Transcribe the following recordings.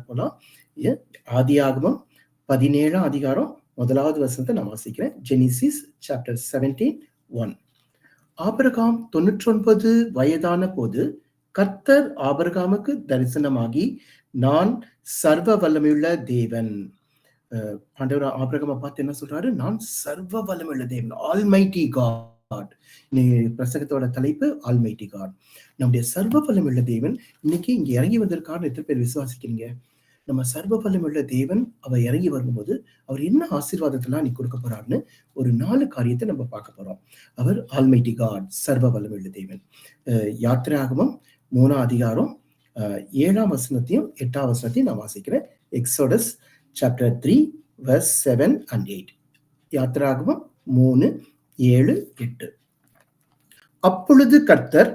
போலாம். ஆதியாகமம் 17ஆம் அதிகாரம் 1வது வசனத்தை நான் வாசிக்கிறேன். Genesis chapter 17:1. ஆபிரகாம் 99 வயதான போது கர்த்தர் ஆபிரகாமுக்கு தரிசனமாகி, நான் சர்வ வல்லமையுள்ள தேவன். ஆண்டவர் ஆபிரகாமை பார்த்து என்ன சொல்றாரு? நான் சர்வ வல்லமையுள்ள தேவன், ஆல்மைட்டி காட். பிரசங்கத்தோட தலைப்பு ஆல்மைட்டி காட். நம்முடைய சர்வ வல்லமையுள்ள தேவன் இன்னைக்கு இங்க இறங்கி வந்திருக்காருன்னு எத்தனை பேர் விசுவாசிக்கிறீங்க? நம்ம சர்வ வல்லமையுள்ள தேவன் அவர் இறங்கி வரும்போது அவர் என்ன ஆசீர்வாதத்தெல்லாம் நீ கொடுக்க போறாருன்னு ஒரு 4 காரியத்தை நம்ம பார்க்க போறோம். அவர் ஆல்மைட்டி காட், சர்வ வல்லமையுள்ள தேவன். யாத்திராகமம் 3ஆம் அதிகாரம் 7ஆம் வசனத்தையும் 8ஆம் வசனத்தையும் நான் வாசிக்கிறேன். Exodus chapter 3 verse 7 and 8. யாத்திராகமம் 3, 7, 8. அப்பொழுது கர்த்தர்,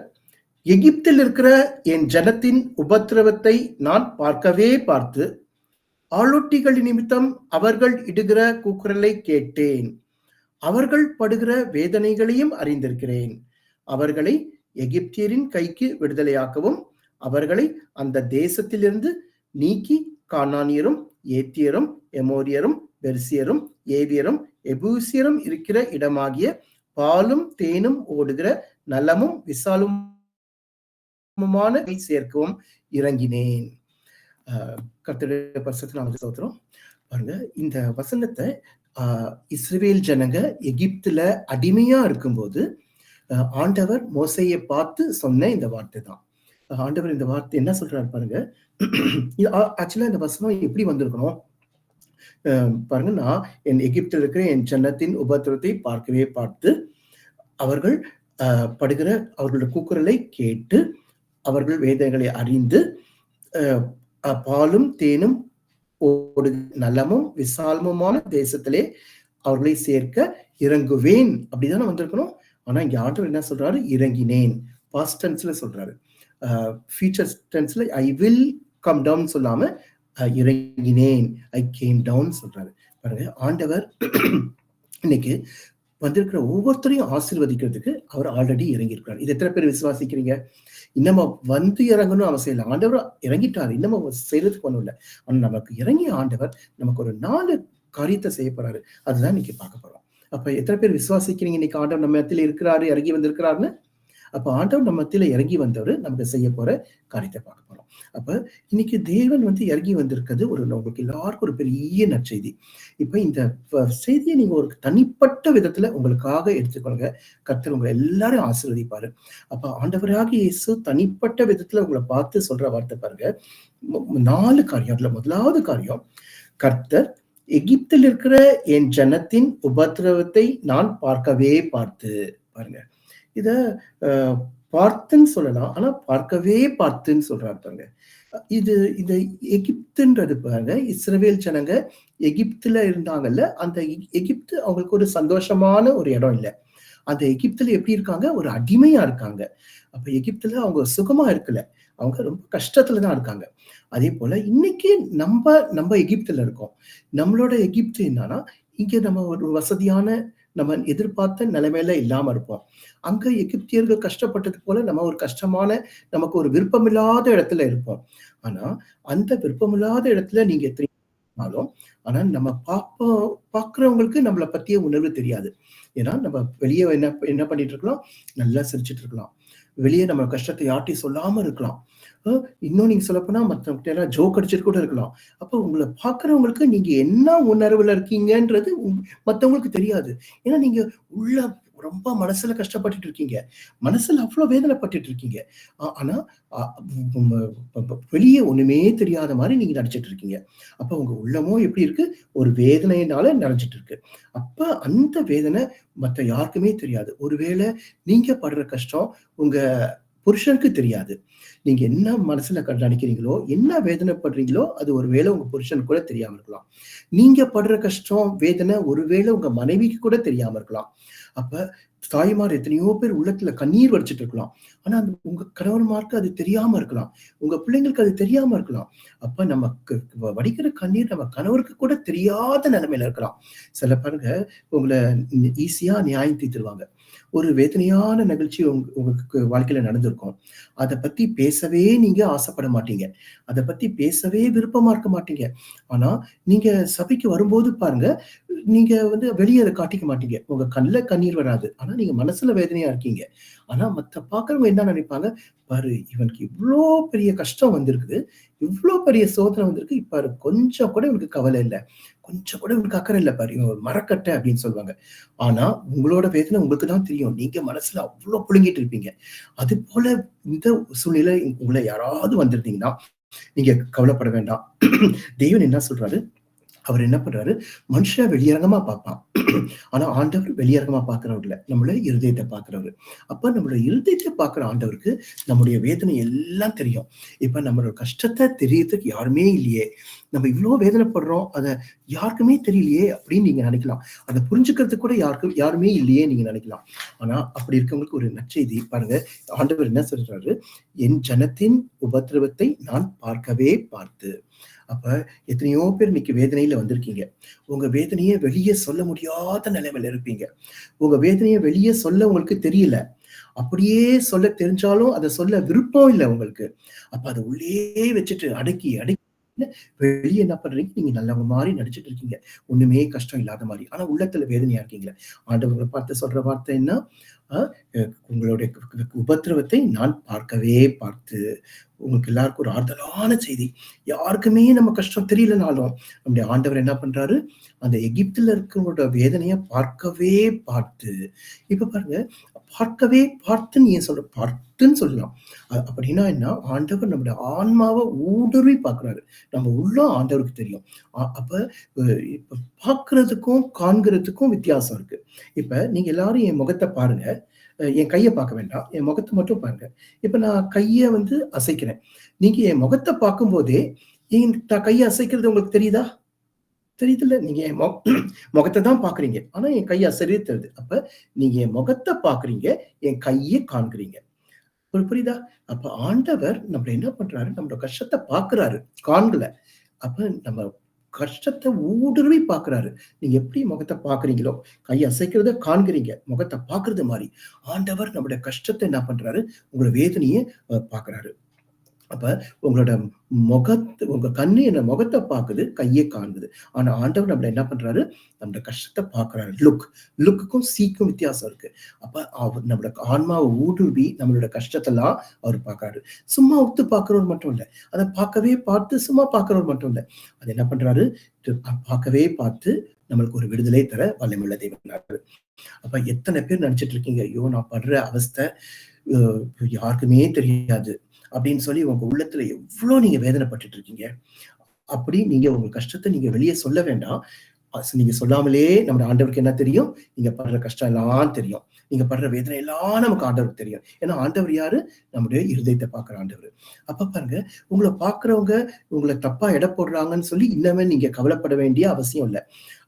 எகிப்தில் இருக்கிற என் ஜனத்தின் உபத்திரவத்தை நான் பார்க்கவே பார்த்து, ஆளொட்டிகள் நிமித்தம் அவர்கள் இடுகிற கூக்குரலை கேட்டேன். அவர்கள் படுகிற வேதனைகளையும் அறிந்திருக்கிறேன். அவர்களை எகிப்தியரின் கைக்கு விடுதலையாக்கவும், அவர்களை அந்த தேசத்திலிருந்து நீக்கி கானானியரும், ஏத்தியரும், எமோரியரும், பெர்சியரும், ஏவியரும், எபூசியரும் இருக்கிற இடமாகிய பாலும் தேனும் ஓடுகிற நலமும் விசாலுமான சேர்க்கவும் இறங்கினேன். கர்த்தருடைய பரிசுத்த நாமத்துக்கு ஸ்தோத்திரம். பாருங்க, இந்த வசனத்தை இஸ்ரவேல் ஜனங்க எகிப்துல அடிமையா இருக்கும்போது ஆண்டவர் மோசையை பார்த்து சொன்ன இந்த வார்த்தை தான். ஆண்டவர் இந்த வார்த்தை என்ன சொல்றாரு பாருங்க. ஆக்சுவலா இந்த வசனம் எப்படி வந்திருக்கணும் பாருங்க. நான் என் எகிப்தில் இருக்கிற என் ஜனத்தின் உபத்திரத்தை பார்க்கவே பார்த்து, அவர்கள் படுகிற அவர்களுடைய கூக்குரலை கேட்டு, அவர்கள் வேதங்களை அறிந்து, பாலும் தேனும் ஓடு நலமும் விசாலமுமான தேசத்திலே அவர்களை சேர்க்க இறங்குவேன் அப்படிதானே வந்திருக்கணும். ஆனா இங்க ஆண்டவர் என்ன சொல்றாரு? இறங்கினேன். பாஸ்ட் டென்ஸ்ல சொல்றாரு. ஃபியூச்சர் டென்ஸ்ல ஐ வில் கம் டவுன் சொல்லாம இறங்கினேன், ஐ கேம் டவுன் சொல்றாரு. பாருங்க, ஆண்டவர் இன்னைக்கு வந்திருக்கிற ஒவ்வொருத்தரையும் ஆசீர்வதிக்கிறதுக்கு அவர் ஆல்ரெடி இறங்கி இருக்கிறார். இது எத்தனை பேர் விசுவாசிக்கிறீங்க? இன்னும் வந்து இறங்கணும் அவசியம் இல்லை. ஆண்டவர் இறங்கிட்டாரு, இன்னமும் செய்யறதுக்கு ஒண்ணும் இல்லை. ஆனா நமக்கு இறங்கிய ஆண்டவர் நமக்கு ஒரு 4 காரியத்தை செய்ய போறாரு. அதுதான் இன்னைக்கு பார்க்க போறோம். அப்ப எத்தனை பேர் விசுவாசிக்கிறீங்க இன்னைக்கு ஆண்டவர் நம்ம மத்தியில இருக்கிறாரு, இறங்கி வந்திருக்கிறாருன்னு? அப்ப ஆண்டவர் நம்ம மத்தியில இறங்கி வந்தவர் நமக்கு செய்ய போற காரியத்தை பார்க்க போறோம். அப்ப இன்னைக்கு தேவன் இறங்கி வந்திருக்கிறது உங்களுக்கு எல்லாருக்கும் ஒரு பெரிய நற்செய்தி. இப்ப இந்த செய்தியை நீங்க ஒரு தனிப்பட்ட விதத்துல உங்களுக்காக எடுத்துக்கொள்ளுங்க. கர்த்தர் உங்களை எல்லாரும் ஆசீர்வதிப்பாரு. அப்ப ஆண்டவராகிய இயேசு தனிப்பட்ட விதத்துல உங்களை பார்த்து சொல்ற வார்த்தை பாருங்க. 4 காரியம். அதுல முதலாவது காரியம், கர்த்தர் எகிப்தில் இருக்கிற என் ஜனத்தின் உபத்திரவத்தை நான் பார்க்கவே பார்த்து. பாருங்க, இத பார்த்துன்னு சொல்லலாம், ஆனா பார்க்கவே பார்த்துன்னு சொல்றாரு பாருங்க. இந்த எகிப்துன்றது பாருங்க, இஸ்ரவேல் ஜனங்க எகிப்துல இருந்தாங்கல்ல, அந்த எகிப்து அவங்களுக்கு ஒரு சந்தோஷமான ஒரு இடம் இல்லை. அந்த எகிப்துல எப்படி இருக்காங்க? ஒரு அடிமையா இருக்காங்க. அப்ப எகிப்துல அவங்க சுகமா இருக்கல, அவங்க ரொம்ப கஷ்டத்துலதான் இருக்காங்க. அதே போல இன்னைக்கு நம்ம எகிப்துல இருக்கோம். நம்மளோட எகிப்து என்னன்னா, இங்க நம்ம ஒரு வசதியான, நம்ம எதிர்பார்த்த நிலைமையில இல்லாம இருப்போம். அங்க எகிப்தியர்கள் கஷ்டப்பட்டது போல நம்ம ஒரு கஷ்டமான, நமக்கு ஒரு விருப்பமில்லாத இடத்துல இருப்போம். ஆனா அந்த விருப்பமில்லாத இடத்துல நீங்க எத்தனாலும், ஆனா நம்ம பாக்குறவங்களுக்கு நம்மளை பத்திய உணர்வு தெரியாது. ஏன்னா நம்ம வெளியே என்ன பண்ணிட்டு இருக்கலாம்? நல்லா சிரிச்சுட்டு இருக்கலாம். வெளியே நம்ம கஷ்டத்தை யார்ட்டையும் சொல்லாம இருக்கலாம். இன்னும் நீங்க சொல்லப்போனா மற்றவங்க எல்லாம் ஜோக் அடிச்சுட்டு கூட இருக்கலாம். அப்ப உங்களை பாக்குறவங்களுக்கு நீங்க என்ன உணர்வுல இருக்கீங்கன்றது மத்தவங்களுக்கு தெரியாது. ஏன்னா நீங்க உள்ள ரொம்ப மனசுல கஷ்டப்பட்டுட்டு இருக்கீங்க, மனசுல அவ்வளவு வேதனைப்பட்டுட்டு இருக்கீங்க. ஆனா வெளியே ஒண்ணுமே தெரியாத மாதிரி நீங்க நடிச்சிட்டு இருக்கீங்க. அப்ப உங்க உள்ளமோ எப்படி இருக்கு? ஒரு வேதனையினால நிறைஞ்சிட்டு இருக்கு. அப்ப அந்த வேதனை மற்ற யாருக்குமே தெரியாது. ஒருவேளை நீங்க படுற கஷ்டம் உங்க புருஷனுக்கு தெரியாது. நீங்க என்ன மனசுல நினைக்கிறீங்களோ, என்ன வேதனைப்படுறீங்களோ, அது ஒருவேளை உங்க புருஷனுக்கு கூட தெரியாம இருக்கலாம். நீங்க படுற கஷ்டம், வேதனை ஒருவேளை உங்க மனைவிக்கு கூட தெரியாம இருக்கலாம். அப்ப தாய்மார் எத்தனையோ பேர் உள்ளத்துல கண்ணீர் வடிச்சிட்டு இருக்கலாம். ஆனா அது உங்க கணவன்மாருக்கு அது தெரியாம இருக்கலாம். உங்க பிள்ளைங்களுக்கு அது தெரியாம இருக்கலாம். அப்ப நமக்கு வடிக்கிற கண்ணீர் நம்ம கணவருக்கு கூட தெரியாத நிலைமையில இருக்கலாம். சில பாருங்க உங்கள ஈஸியா நியாயம் தீர்த்துருவாங்க. ஒரு வேதனையான நிகழ்ச்சி உங்களுக்கு வாழ்க்கையில நடந்திருக்கும். அத பத்தி பேசவே நீங்க ஆசைப்பட மாட்டீங்க. அத பத்தி பேசவே விருப்பமா இருக்க மாட்டீங்க. ஆனா, நீங்க சபைக்கு வரும்போது பாருங்க, நீங்க வெளிய அத காட்டிக்க மாட்டீங்க. உங்க கண்ல கண்ணீர் வராது. ஆனா, நீங்க மனசுல வேதனையா இருக்கீங்க. ஆனா, பார்க்கிறவங்க என்ன நினைப்பாங்க? பாரு இவனுக்கு இவ்ளோ பெரிய கஷ்டம் வந்திருக்குது. இவ்ளோ பெரிய சோதனை வந்திருக்கு. பாரு கொஞ்சம் கூட இவனுக்கு கவலை இல்ல. கொஞ்சம் கூட இவனுக்கு அக்கறை இல்ல பாரு. இவன் ஒரு மரக்கட்டை அப்படின்னு சொல்லுவாங்க. ஆனா, உங்களோட வேதனை உங்களுக்கு தான் தெரியும். நீங்க மனசுல அவ்ளோ புழுங்கிட்டு இருப்பீங்க. அதுபோல இந்த சூழ்நிலை உங்கள யாராவது வந்திருந்தீங்கன்னா, நீங்க கவலைப்பட வேண்டாம். தேவன் என்ன சொல்றாரு? அவர் என்ன பண்றாரு? மனுஷன் வெளியரங்கமா பார்ப்பான். ஆனா ஆண்டவர் வெளியரங்கமா பார்க்கிறவர் இல்ல. நம்மளுடைய இருதயத்த பார்க்கிறவரு. அப்ப நம்மளுடைய இருதயத்த பார்க்கிற ஆண்டவருக்கு நம்முடைய வேதனை எல்லாம் தெரியும். இப்ப நம்மளோட கஷ்டத்த தெரியறதுக்கு யாருமே இல்லையே! நம்ம இவ்ளோ வேதனைப்படுறோம். அத யாருக்குமே தெரியலையே! அப்படின்னு நீங்க நினைக்கலாம். அத புரிஞ்சுக்கிறதுக்கு கூட யாருமே இல்லையே நீங்க நினைக்கலாம். ஆனா அப்படி இருக்கவங்களுக்கு ஒரு நற்செய்தி பாருங்க. ஆண்டவர் என்ன சொல்றாரு? என் ஜனத்தின் உபத்திரவத்தை நான் பார்க்கவே பார்த்து. அப்ப எத்தனையோ பேர் இன்னைக்கு வேதனையில வந்திருக்கீங்க. உங்க வேதனைய வெளிய சொல்ல முடியாத நிலைமையில இருப்பீங்க. உங்க வேதனைய வெளிய சொல்ல உங்களுக்கு தெரியல. அப்படியே சொல்ல தெரிஞ்சாலும் அத சொல்ல விருப்பம் இல்ல உங்களுக்கு. அப்ப அத உள்ளயே வச்சுட்டு அடக்கி, அடக்கி வெளிய என்ன பண்றீங்க? நீங்க நல்லவங்க மாரி நடிச்சுட்டு இருக்கீங்க. ஒண்ணுமே கஷ்டம் இல்லாத மாரி. ஆனா உள்ளத்துல வேதனையா இருக்கீங்களே. ஆண்டவர பார்த்து சொல்ற வார்த்தை என்ன? அ உங்களுடைய உபத்திரவத்தை நான் பார்க்கவே பார்த்து உங்களுக்கு எல்லாருக்கும் ஒரு ஆறுதலான செய்தி. யாருக்குமே நம்ம கஷ்டம் தெரியலனாலும், நம்முடைய ஆண்டவர் என்ன பண்றாரு? அந்த எகிப்துல இருக்கிறவங்களோட வேதனைய பார்க்கவே பார்த்து, இப்ப பாருங்க, பார்க்கவே பார்த்துன்னு ஏன் சொல்றேன்? பார்த்துன்னு சொல்லலாம். அப்படின்னா என்ன? ஆண்டவர் நம்முடைய ஆன்மாவ ஊடுருவி பார்க்கிறாரு. நம்ம உள்ளம் ஆண்டவருக்கு தெரியும். அப்ப இப்ப பார்க்கிறதுக்கும், காண்கிறதுக்கும் வித்தியாசம் இருக்கு. இப்ப நீங்க எல்லாரும் என் முகத்த பாருங்க. என் கைய பார்க்க வேண்டாம். என் முகத்த மட்டும் பாருங்க. இப்ப நான் கைய அசைக்கிறேன். நீங்க என் முகத்த பார்க்கும்போதே, நான் கைய அசைக்கிறது உங்களுக்கு தெரியுதா? தெரியுதுல்ல? நீங்க என் முகத்த தான் பார்க்குறீங்க. ஆனா என் கை அசைறது தெரியுது. அப்ப நீங்க என் முகத்த பார்க்குறீங்க, என் கைய காண்கிறீங்க. புரியுதா? அப்ப ஆண்டவர் நம்மள என்ன பண்றாரு? நம்மளோட கஷ்டத்த பார்க்கிறாரு. காண்கல. அப்ப நம்ம கஷ்டத்த ஊடுருவி பார்க்கிறாரு. நீங்க எப்படி முகத்த பார்க்குறீங்களோ, கை அசைக்கிறத காண்கிறீங்க. முகத்த பார்க்கிறது மாரி. ஆண்டவர் நம்முடைய கஷ்டத்த என்ன பண்றாரு? உங்களோட வேதனைய பார்க்கிறாரு. அப்ப உங்களோட உங்க கண்ணு என்ன முகத்த பாக்குது, கையே காண்குது. ஆனா ஆண்டவர் நம்மள என்ன பண்றாரு? நம்மளோட கஷ்டத்த பார்க்கிறாரு. லுக்குக்கும் சீக்கும் வித்தியாசம் இருக்கு. அப்ப அவர் நம்மளோட ஆன்மாவ ஊடுருவி நம்மளோட கஷ்டத்தெல்லாம் அவர் பார்க்கிறாரு. சும்மா உத்து பார்க்கிறவர் மட்டும் இல்ல. அத பார்க்கவே பார்த்து சும்மா பார்க்கிறவர் மட்டும் இல்ல. அது என்ன பண்றாரு? பார்க்கவே பார்த்து நம்மளுக்கு ஒரு விடுதலை தர வல்லமையுள்ள தேவனாரு. அப்ப எத்தன பேர் நினைச்சிட்டு இருக்கீங்க, ஐயோ! நான் படுற அவஸ்தை அ யாருக்குமே தெரியாது. அப்படின்னு சொல்லி உங்க உள்ளத்துல எவ்ளோ நீங்க வேதனைப்பட்டுட்டு இருக்கீங்க. அப்படி நீங்க உங்க கஷ்டத்த நீங்க வெளிய சொல்ல வேண்டாம். நீங்க சொல்லாமலே நம்ம ஆண்டவருக்கு என்ன தெரியும்? நீங்க படுற கஷ்டம் எல்லாம் தெரியும். நீங்க படுற வேதனை எல்லாம் நமக்கு ஆண்டவருக்கு தெரியும். ஏன்னா ஆண்டவர் யாரு? நம்முடைய இருதயத்த பார்க்கிற ஆண்டவர். அப்ப பாருங்க, உங்கள பார்க்கிறவங்க உங்கள தப்பா எடை போடுறாங்கன்னு சொல்லி இன்னமே நீங்க கவலைப்பட வேண்டிய அவசியம் இல்ல.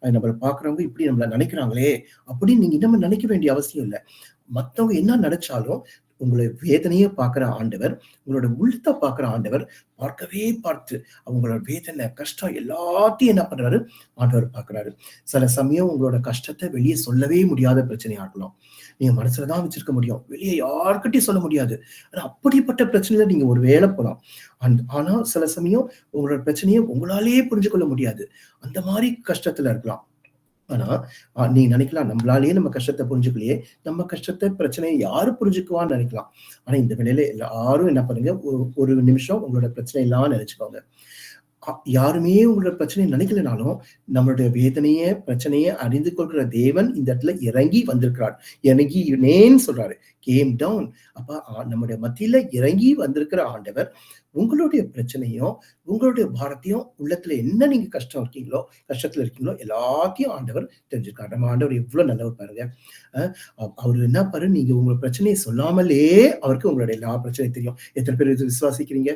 நம்மள பார்க்கிறவங்க இப்படி நம்மள நினைக்கிறாங்களே, அப்படின்னு நீங்க இன்னமும் நினைக்க வேண்டிய அவசியம் இல்ல. மத்தவங்க என்ன நினைச்சாலும் உங்களை வேதனைய பார்க்கிற ஆண்டவர், உங்களோட உள்ளத்த பார்க்கிற ஆண்டவர், பார்க்கவே பார்த்து அவங்களோட வேதனை, கஷ்டம் எல்லாத்தையும் என்ன பண்றாரு? ஆண்டவர் பார்க்கிறாரு. சில சமயம் உங்களோட கஷ்டத்த வெளிய சொல்லவே முடியாத பிரச்சனையா இருக்கலாம். நீங்க மனசுல தான் வச்சிருக்க முடியும். வெளிய யார்கிட்டயும் சொல்ல முடியாது. ஆனா அப்படிப்பட்ட பிரச்சனையில நீங்க ஒரு வேளை போலாம். ஆனா சில சமயம் உங்களோட பிரச்சனைய உங்களாலேயே புரிஞ்சு கொள்ள முடியாது. அந்த மாரி கஷ்டத்துல இருக்கலாம். ஆனா, நீங்க நினைக்கலாம், நம்மளாலேயே நம்ம கஷ்டத்த புரிஞ்சுக்கலையே, நம்ம கஷ்டத்த, பிரச்சனைய யாரு புரிஞ்சுக்குவான்னு நினைக்கலாம். ஆனா, இந்த வேளையில எல்லாரும் என்ன பண்ணுங்க, ஒரு நிமிஷம் உங்களோட பிரச்சனை எல்லாம் நினைச்சுக்கோங்க. யாருமே உங்களோட பிரச்சனைய நினைக்கலனாலும், நம்மளுடைய வேதனைய, பிரச்சனைய அறிந்து கொள்கிற தேவன் இந்த இடத்துல இறங்கி வந்திருக்கிறார். இறங்கினேன்னு சொல்றாரு. Came down. அப்ப நம்முடைய மத்தியில இறங்கி வந்திருக்கிற ஆண்டவர், உங்களுடைய பிரச்சனையும், உங்களுடைய பாரத்தையும், உள்ளத்துல என்ன நீங்க கஷ்டத்துல இருக்கீங்களோ எல்லாத்தையும் ஆண்டவர் தெரிஞ்சிருக்காரு. நம்ம ஆண்டவர் எவ்வளவு நல்லவர் பாருங்க. அவரு என்ன பாரு, நீங்க உங்க பிரச்சனைய சொல்லாமலே அவருக்கு உங்களுடைய எல்லா பிரச்சனையும் தெரியும். எத்தனை பேர் இது விசுவாசிக்கிறீங்க?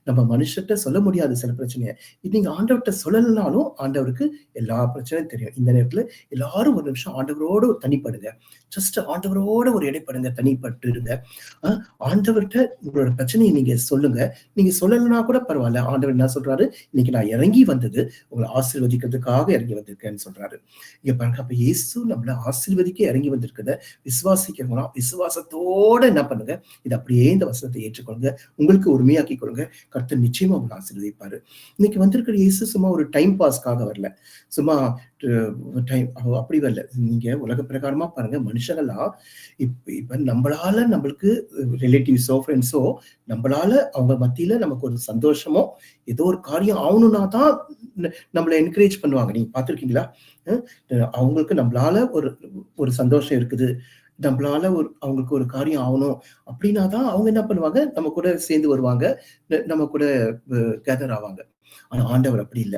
நம்ம மனுஷர்ட்ட சொல்ல முடியாது சில பிரச்சனைய. நீங்க ஆண்டவர்ட்ட சொல்லலனாலும் ஆண்டவருக்கு எல்லா பிரச்சனையும் தெரியும். இந்த நேரத்துல எல்லாரும் ஒரு நிமிஷம் ஆண்டவரோட தனிப்படுங்க. ஜஸ்ட் ஆண்டவரோட ஒரு இடைப்படுங்க, தனிப்பட்டுருங்க. அ ஆண்டவர்ட்ட உங்களோட பிரச்சனைய நீங்க சொல்லுங்க. நீங்க சொல்லலனா கூட பரவால்ல. ஆண்டவர் என்ன சொல்றாரு? இன்னைக்கு நான் இறங்கி வந்தது உங்கள ஆசீர்வதிக்கிறதுக்காக இறங்கி வந்திருக்கேன்னு சொல்றாரு. இங்க பாருங்க, அப்ப இயேசு நம்மள ஆசீர்வதிக்க இறங்கி வந்திருக்கிறத விசுவாசிக்கிறவங்களா விசுவாசத்தோட என்ன பண்ணுங்க? இத அப்படியே இந்த வசனத்தை ஏற்றுக்கொள்ளுங்க. உங்களுக்கு உரிமையாக்கிக் கொள்ளுங்க. கர்த்தர் நிச்சயமா உங்கள ஆசீர்வதிப்பாரு. இன்னைக்கு வந்திருக்கிற இயேசு சும்மா ஒரு டைம் பாஸ்க்காக வரல. சும்மா டைம் அப்படி வரல. நீங்க உலக பிரகாரமா பாருங்க, மனுஷங்கள்லாம் இப்ப நம்மளுக்கு ரிலேட்டிவ்ஸோ, ஃப்ரெண்ட்ஸோ நம்மளால அவங்க மத்தியில நமக்கு ஒரு சந்தோஷமோ, ஏதோ ஒரு காரியம் ஆவணும்னா தான் நம்மள என்கரேஜ் பண்ணுவாங்க. நீங்க பார்த்திருக்கீங்களா? அ அவங்களுக்கு நம்மளால ஒரு ஒரு சந்தோஷம் இருக்குது. நம்மளால அவங்களுக்கு ஒரு காரியம் ஆவணும் அப்படின்னா தான் அவங்க என்ன பண்ணுவாங்க, நம்ம கூட சேர்ந்து வருவாங்க. நம்ம கூட கேதர் ஆவாங்க. ஆனா ஆண்டவர் அப்படி இல்ல.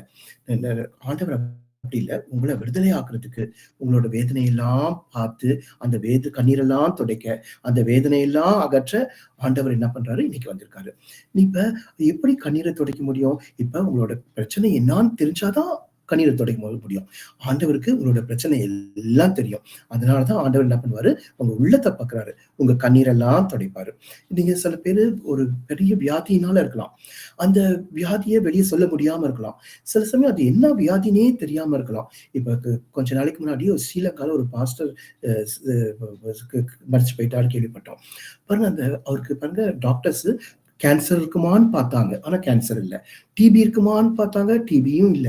ந ந ஆண்டவர் அப்படி இல்ல. உங்கள விடுதலை ஆக்குறதுக்கு, உங்களோட வேதனையெல்லாம் பார்த்து, அந்த கண்ணீரெல்லாம் துடைக்க, அந்த வேதனையெல்லாம் அகற்ற ஆண்டவர் என்ன பண்றாரு? இன்னைக்கு வந்திருக்காரு. இப்ப எப்படி கண்ணீர துடைக்க முடியும்? இப்ப உங்களோட பிரச்சனை என்னான்னு தெரிஞ்சா தான் கண்ணீர துடைக்க முடியும். ஆண்டவருக்கு உங்களோட பிரச்சனை எல்லாம் தெரியும். அதனால தான் ஆண்டவர் என்ன பண்ணுவாரு? உங்க உள்ளத்த பார்க்குறாரு. உங்க கண்ணீரெல்லாம் துடைப்பாரு. நீங்க சில பேரு ஒரு பெரிய வியாதியினால இருக்கலாம். அந்த வியாதிய வெளிய சொல்ல முடியாம இருக்கலாம். சில சமயம் அது என்ன வியாதின்னே தெரியாம இருக்கலாம். இப்ப கொஞ்ச நாளைக்கு முன்னாடி ஒரு ஸ்ரீலங்கால ஒரு பாஸ்டர் அ ஸ் மரிச்சு போயிட்டாருன்னு கேள்விப்பட்டோம். பாருங்க அவருக்கு பாருங்க டாக்டர்ஸ் கேன்சர் இருக்குமான்னு பார்த்தாங்க. ஆனா கேன்சர் இல்ல. டிபி இருக்குமான்னு பார்த்தாங்க. டிபியும் இல்ல.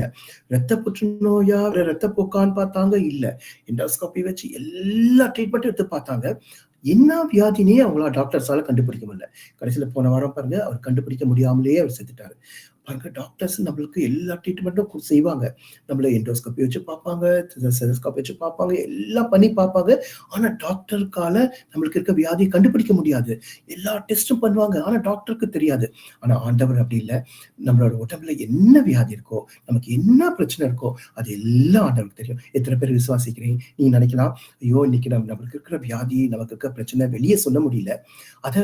ரத்த புற்றுநோயா, ரத்தப்போக்கான்னு பார்த்தாங்க. இல்ல. எண்டோஸ்கோபி வச்சு எல்லா ட்ரீட்மெண்ட்டும் எடுத்து பார்த்தாங்க. என்ன வியாதின்னே அவங்களால டாக்டர்ஸால கண்டுபிடிக்க முடியல. கடைசியில போன வாரம் பாருங்க, அவர் கண்டுபிடிக்க முடியாமலேயே அவர் செத்துட்டாரு. பாருங்க, டாக்டர்ஸ் நம்மளுக்கு எல்லா ட்ரீட்மெண்ட்டும் செய்வாங்க. நம்மள எண்டோஸ்கோபி வச்சு பார்ப்பாங்க, ஸ்டெதஸ்கோப் வச்சு பார்ப்பாங்க, எல்லாம் பண்ணி பார்ப்பாங்க. ஆனா டாக்டருக்கால நம்மளுக்கு இருக்க வியாதிய கண்டுபிடிக்க முடியாது. எல்லா டெஸ்டும் பண்ணுவாங்க. ஆனா டாக்டருக்கு தெரியாது. ஆனா ஆண்டவர் அப்படி இல்ல. நம்மளோட உடம்புல என்ன வியாதி இருக்கோ, நமக்கு என்ன பிரச்சனை இருக்கோ, அது எல்லாம் ஆண்டவருக்கு தெரியும். எத்தன பேர் விசுவாசிக்கிறீங்க? நீங்க நினைக்கலாம், ஐயோ! இன்னைக்கு நம்மளுக்கு இருக்கிற வியாதி, நமக்கு இருக்க பிரச்சனை வெளிய சொல்ல முடியல. அத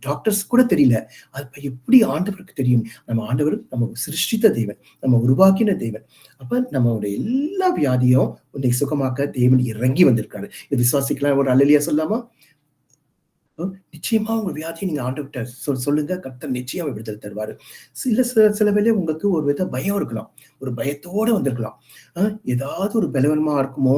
டாக்டர்ஸ் கூட தெரியல. அது எப்படி ஆண்டவருக்கு தெரியும்? நம்ம ஆண்டவர் நம்ம சிருஷ்டித்த தேவன். நம்ம உருவாக்கின தேவன். அப்ப நம்மளுடைய எல்லா வியாதியும் இன்னைக்கு சுகமாக்க தேவன் இறங்கி வந்திருக்காரு. இத விசுவாசிக்கலாம். ஒரு அல்லேலூயா சொல்லலாமா? நிச்சயமா உங்க வியாதிய நீங்க ஆண்டவர்ட்ட சொல்லுங்க. கர்த்தர் நிச்சயமா விடுதலை தருவாரு. சில சில சில வேளை உங்களுக்கு ஒரு வித பயம் இருக்கலாம். ஒரு பயத்தோட வந்திருக்கலாம். அ ஏதாவது ஒரு பலவீனமா இருக்குமோ?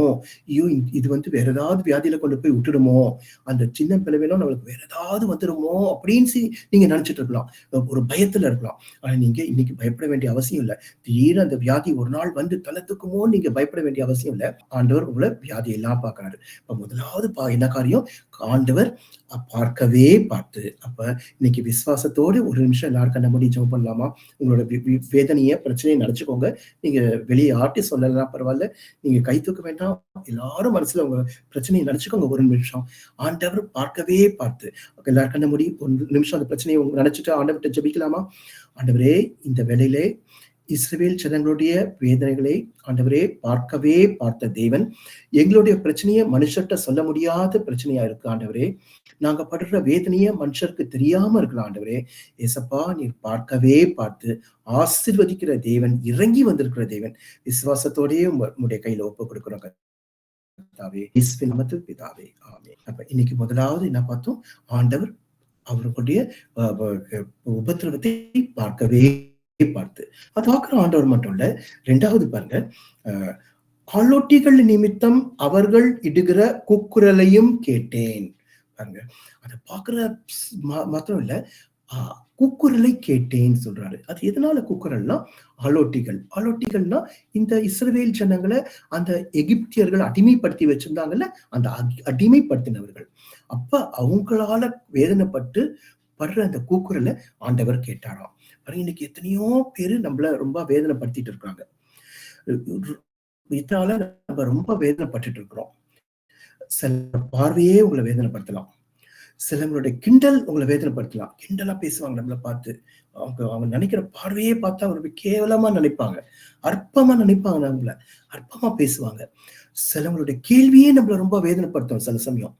ஐயோ! இது வேற ஏதாவது வியாதியில கொண்டு போய் விட்டுடுமோ? அந்த சின்ன பலவீனம் நம்மளுக்கு வேற ஏதாவது வந்துருமோ? அப்படின்னு நீங்க நினைச்சுட்டு இருக்கலாம். ஒரு பயத்துல இருக்கலாம். ஆனா நீங்க இன்னைக்கு பயப்பட வேண்டிய அவசியம் இல்ல. திடீர்னு அந்த வியாதி ஒரு நாள் வந்து தல தூக்குமோன்னு நீங்க பயப்பட வேண்டிய அவசியம் இல்ல. ஆண்டவர் உங்கள வியாதியெல்லாம் பார்க்கிறாரு. இப்ப முதலாவது என்ன காரியம்? ஆண்டவர் பார்க்கவே பார்த்து, அப்ப இன்னைக்கு விசுவாசத்தோடு ஒரு நிமிஷம் எல்லாரும் கண்ண மூடி ஜெபம் பண்ணலாமா? உங்களோட வேதனைய, பிரச்சனைய நெனச்சுக்கோங்க. நீங்க வெளிய யார்ட்டயும் சொல்லலனா பரவால்ல. நீங்க கை தூக்க வேண்டாம். எல்லாரும் மனசுல உங்க பிரச்சனைய நெனச்சுக்கோங்க ஒரு நிமிஷம். ஆண்டவர் பார்க்கவே பார்த்து, எல்லாரும் கண்ண மூடி ஒரு நிமிஷம் அந்த பிரச்சனைய நெனச்சுட்டு ஆண்டவர்ட்ட ஜெபிக்கலாமா? ஆண்டவரே, இந்த வேளையிலே இஸ்ரவேல் ஜனங்களுடைய வேதனைகளை ஆண்டவரே பார்க்கவே பார்த்த தேவன், எங்களுடைய பிரச்சனைய மனுஷர்ட்ட சொல்ல முடியாத பிரச்சனையா இருக்கு ஆண்டவரே. நாங்க படுற வேதனைய மனுஷருக்கு தெரியாம இருக்கலாம் ஆண்டவரே. ஏசப்பா, நீர் பார்க்கவே பார்த்து ஆசீர்வதிக்கிற தேவன், இறங்கி வந்திருக்கிற தேவன். விசுவாசத்தோடயே உம்முடைய கையில ஒப்புக் கொடுக்கிறோம் கர்த்தாவே. இயேசுவின் நாமத்தில் பிதாவே. ஆமென். அப்ப இன்னைக்கு முதலாவது என்ன பார்த்தோம்? ஆண்டவர் அவர்களுடைய அ ப உபத்திரவத்தை பார்க்கவே பார்த்து. அது பார்க்கிற ஆண்டவர் மட்டும் இல்ல. 2வது பாருங்க, அ ஆளோட்டிகள் நிமித்தம் அவர்கள் இடுகிற கூக்குரலையும் கேட்டேன். பாருங்க. அத பார்க்கிற மாத்திரம் இல்ல, அ கூக்குரலை கேட்டேன்னு சொல்றாரு. அது எதனால கூக்குரல்னா, ஆளோட்டிகள்னா இந்த இஸ்ரவேல் ஜனங்கள அந்த எகிப்தியர்கள் அடிமைப்படுத்தி வச்சிருந்தாங்கல்ல, அந்த அடிமைப்படுத்தினவர்கள். அப்ப அவங்களால வேதனைப்பட்டு படுற அந்த கூக்குரல ஆண்டவர் கேட்டாராம். பாருங்க, இன்னைக்கு எத்தனையோ பேரு நம்மள ரொம்ப வேதனைப்படுத்திட்டு இருக்காங்க. இதனால நம்ம ரொம்ப வேதனைப்பட்டுட்டு இருக்கிறோம். சில பார்வையே உங்கள வேதனைப்படுத்தலாம். சிலவங்களுடைய கிண்டல் உங்கள வேதனைப்படுத்தலாம். கிண்டலா பேசுவாங்க நம்மள பார்த்து. அவங்க நினைக்கிற பார்வையே பார்த்தா ஒரு கேவலமா நினைப்பாங்க. அற்பமா நினைப்பாங்க அற்பமா பேசுவாங்க. சிலவங்களுடைய கேள்வியே நம்மள ரொம்ப வேதனைப்படுத்தும் சில சமயம்.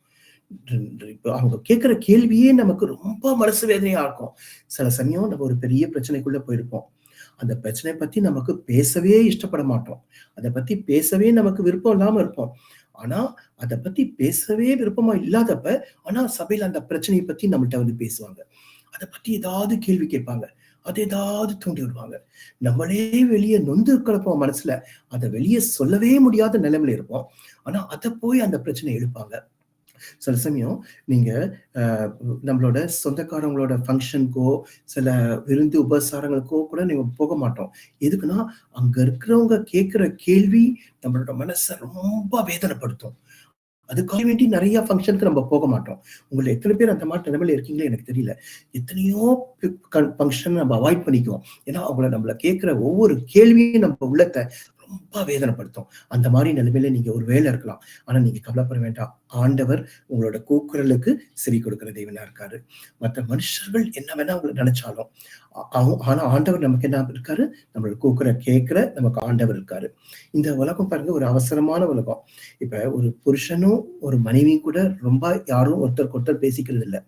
இப்ப அவங்க கேட்கிற கேள்வியே நமக்கு ரொம்ப மனசு வேதனையா இருக்கும். சில சமயம் நம்ம ஒரு பெரிய பிரச்சனைக்குள்ள போயிருப்போம். அந்த பிரச்சனைய பத்தி நமக்கு பேசவே இஷ்டப்பட மாட்டோம். அத பத்தி பேசவே நமக்கு விருப்பம் இல்லாம இருப்போம். ஆனா, அத பத்தி பேசவே விருப்பமா இல்லாதப்ப, ஆனா சபையில அந்த பிரச்சனைய பத்தி நம்மள்ட்ட வந்து பேசுவாங்க. அத பத்தி ஏதாவது கேள்வி கேட்பாங்க. அது ஏதாவது தூண்டி விடுவாங்க. நம்மளே வெளிய நொந்து கிடப்போம் மனசுல. அத வெளிய சொல்லவே முடியாத நிலைமையில இருப்போம். ஆனா, அத போய் அந்த பிரச்சனைய இழுப்பாங்க. சில சமயம் நீங்க அ நம்மளோட சொந்தக்காரங்களோட ஃபங்ஷனுக்கோ, சில விருந்து உபசாரங்களுக்கோ கூட நீங்க போக மாட்டோம். எதுக்குன்னா, அங்க இருக்கிறவங்க கேட்கிற கேள்வி நம்மளோட மனச ரொம்ப வேதனைப்படுத்தும். அதுக்காக வேண்டி நெறைய ஃபங்ஷனுக்கு நம்ம போக மாட்டோம். உங்கள்ல எத்தன பேர் அந்த மாரி நிலைமையில இருக்கீங்களோ எனக்கு தெரியல. எத்தனையோ ஃபங்ஷன் நம்ம அவாய்ட் பண்ணிக்குவோம். ஏன்னா, அவங்கள நம்மள கேட்கிற ஒவ்வொரு கேள்வியும் நம்ம உள்ளத்த ரொம்ப வேதனைப்படுத்தும். அந்த மாரி நிலைமையில நீங்க ஒரு வேள இருக்கலாம். ஆனா நீங்க கவலைப்பட வேண்டாம். ஆண்டவர் உங்களோட கூக்குரலுக்கு செவி கொடுக்கிற தேவனா இருக்காரு. மத்த மனுஷர்கள் என்ன வேணா உங்கள நெனச்சாலும், ஆனா ஆண்டவர் நமக்கு என்ன இருக்காரு? நம்மளோட கூக்குரல் கேட்கிற நமக்கு ஆண்டவர் இருக்காரு. இந்த உலகம் பாருங்க ஒரு அவசரமான உலகம். இப்ப ஒரு புருஷனும், ஒரு மனைவியும் கூட ரொம்ப யாரும் ஒருத்தருக்கு ஒருத்தர் பேசிக்கிறது இல்ல.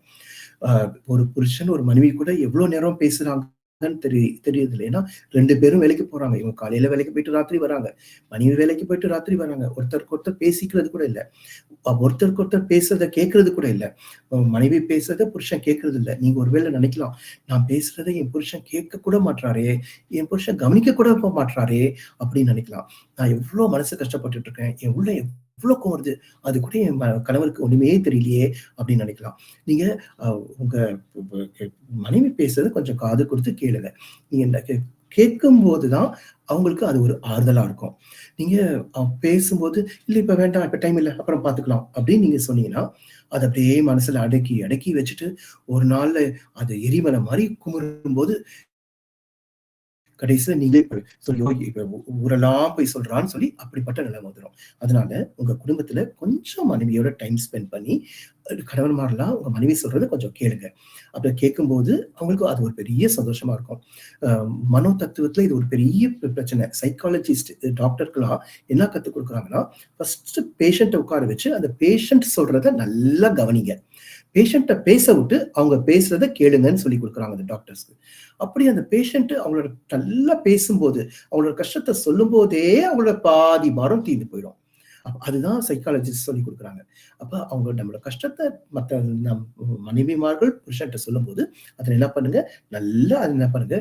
அ ஒரு புருஷன், ஒரு மனைவி கூட எவ்ளோ நேரம் பேசுறாங்கன்னு தெரியுறதில்ல. ஏன்னா 2 பேரும் வேலைக்கு போறாங்க. இவங்க காலையில வேலைக்கு போயிட்டு ராத்திரி வராங்க. மனைவி வேலைக்கு போயிட்டு ராத்திரி வராங்க. ஒருத்தருக்கு ஒருத்தர் பேசிக்கிறது கூட இல்ல. ஒருத்தருக்கு ஒருத்தர் பேசுறத கேட்கறது கூட இல்ல. மனைவி பேசுறத புருஷன் கேட்கறது இல்ல. நீங்க ஒருவேளை நினைக்கலாம், நான் பேசுறத என் புருஷன் கேட்க கூட மாட்றாரே! என் புருஷன் கவனிக்க கூட மாட்றாரே! அப்படின்னு நினைக்கலாம். நான் எவ்ளோ மனசு கஷ்டப்பட்டுட்டு இருக்கேன். என் உள்ள எவ்ளோ கோவம் வருது. அது கூட என் கணவருக்கு ஒண்ணுமே தெரியலையே! அப்படின்னு நினைக்கலாம். நீங்க அ உங்க மனைவி பேசுறத கொஞ்சம் காது குடுத்து கேளுங்க. நீங்க இந்த கேட்கும்போது தான் அவங்களுக்கு அது ஒரு ஆறுதலா இருக்கும். நீங்க பேசும்போது, "இல்ல இப்ப வேண்டாம், இப்ப டைம் இல்ல, அப்புறம் பார்த்துக்கலாம்" அப்படின்னு நீங்க சொன்னீங்கன்னா, அத அப்படியே மனசுல அடக்கி, அடக்கி வச்சுட்டு, ஒரு நாள்ல அது எரிமலை மாரி குமுறும்போது கடைசியில நீங்களே சொல்லி இப்ப ஊரெல்லாம் போய் சொல்றான்னு சொல்லி அப்படிப்பட்ட நிலைமை வந்துரும். அதனால உங்க குடும்பத்துல கொஞ்சம் மனைவியோட டைம் ஸ்பெண்ட் பண்ணி, கணவன்மாரெல்லாம் உங்க மனைவி சொல்றத கொஞ்சம் கேளுங்க. அப்ப கேட்கும்போது அவங்களுக்கு அது ஒரு பெரிய சந்தோஷமா இருக்கும். அ மனோ தத்துவத்துல இது ஒரு பெரிய பிரச்சனை. சைக்காலஜிஸ்ட் டாக்டர்க்கலாம் என்ன கத்துக் குடுக்குறாங்கன்னா, ஃபர்ஸ்ட் பேஷண்ட்ட உட்கார வச்சு, அந்த பேஷண்ட் சொல்றத நல்லா கவனிங்க. பேஷண்ட்ட பேச விட்டு, அவங்க பேசுறத கேளுங்கன்னு சொல்லிக் குடுக்குறாங்க அந்த டாக்டர்ஸ்க்கு. அப்படி அந்த பேஷண்ட் அவங்களோட நல்லா பேசும்போது, அவங்களோட கஷ்டத்த சொல்லும்போதே அவங்களோட பாதி பாரம் தீர்ந்து போயிடும். அதுதான் சைக்காலஜிஸ்ட் சொல்லிக் குடுக்குறாங்க. அப்ப அவங்க நம்மளோட கஷ்டத்த மத்த நம் மனைவிமார்கள் புருஷன்ட்ட சொல்லும்போது, அத என்ன பண்ணுங்க, நல்லா அத என்ன பண்ணுங்க,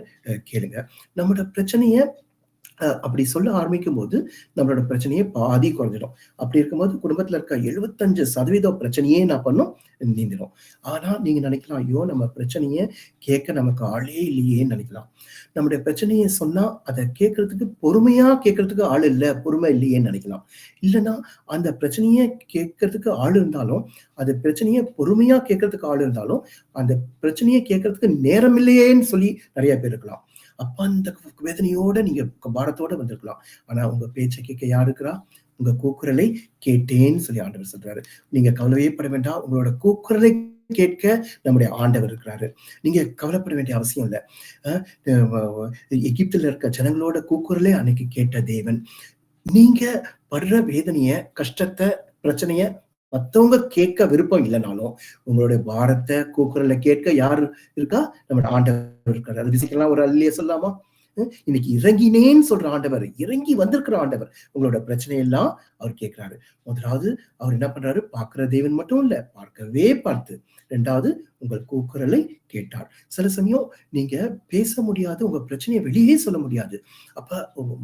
கேளுங்க. நம்மோட பிரச்சனைய அப்படி சொல்ல ஆரம்பிக்கும்போது, நம்மளோட பிரச்சனையே பாதி குறைஞ்சிடும். அப்படி இருக்கும்போது குடும்பத்தில இருக்க 75% பிரச்சனையே என்ன பண்ணும்? நீங்கிரும். ஆனா நீங்க நினைக்கலாம், ஐயோ! நம்ம பிரச்சனைய கேட்க நமக்கு ஆளே இல்லையேன்னு நினைக்கலாம். நம்முடைய பிரச்சனைய சொன்னா, அத கேட்கறதுக்கு பொறுமையா கேட்கறதுக்கு ஆள் இல்ல, பொறுமை இல்லையேன்னு நினைக்கலாம். இல்லன்னா, அந்த பிரச்சனைய கேட்கறதுக்கு ஆள் இருந்தாலும், அந்த பிரச்சனைய பொறுமையா கேட்கறதுக்கு ஆள் இருந்தாலும், அந்த பிரச்சனைய கேட்கறதுக்கு நேரம் இல்லையேன்னு சொல்லி நெறைய பேர் இருக்கலாம். அப்ப அந்த வேதனையோட நீங்க பாரத்தோட வந்திருக்கலாம். ஆனா உங்க பேச்ச கேட்க யார் இருக்கிறா? உங்க கூக்குரலை கேட்டேன்னு சொல்லி ஆண்டவர் சொல்றாரு. நீங்க கவலையே பட வேண்டாம். உங்களோட கூக்குரலை கேட்க நம்முடைய ஆண்டவர் இருக்கிறாரு. நீங்க கவலைப்பட வேண்டிய அவசியம் இல்ல. அ வ வ எகிப்தில இருக்க ஜனங்களோட கூக்குரலே அன்னைக்கு கேட்ட தேவன். நீங்க படுற வேதனைய, கஷ்டத்த, பிரச்சனைய மத்தவங்க கேட்க விருப்பம் இல்லனாலும், உங்களுடைய பாரத்த, கூக்குரல கேட்க யார் இருக்கா? நம்ம ஆண்டவர் இருக்காரு. அது விசிக்கலாம் ஒரு அல்லேலூயா சொல்லலாமா? இன்னைக்கு இறங்கினேன்னு சொல்ற ஆண்டவர், இறங்கி வந்திருக்கிற ஆண்டவர். உங்களோட பிரச்சனையெல்லாம் அவர் கேட்கிறாரு. முதலாவது அவர் என்ன பண்றாரு? பார்க்கிற தேவன் மட்டும் இல்ல, பார்க்கவே பார்த்து 2வது உங்கள் கூக்குரலை கேட்டார். சில சமயம் நீங்க பேச முடியாது, உங்க பிரச்சனைய வெளியே சொல்ல முடியாது. அப்ப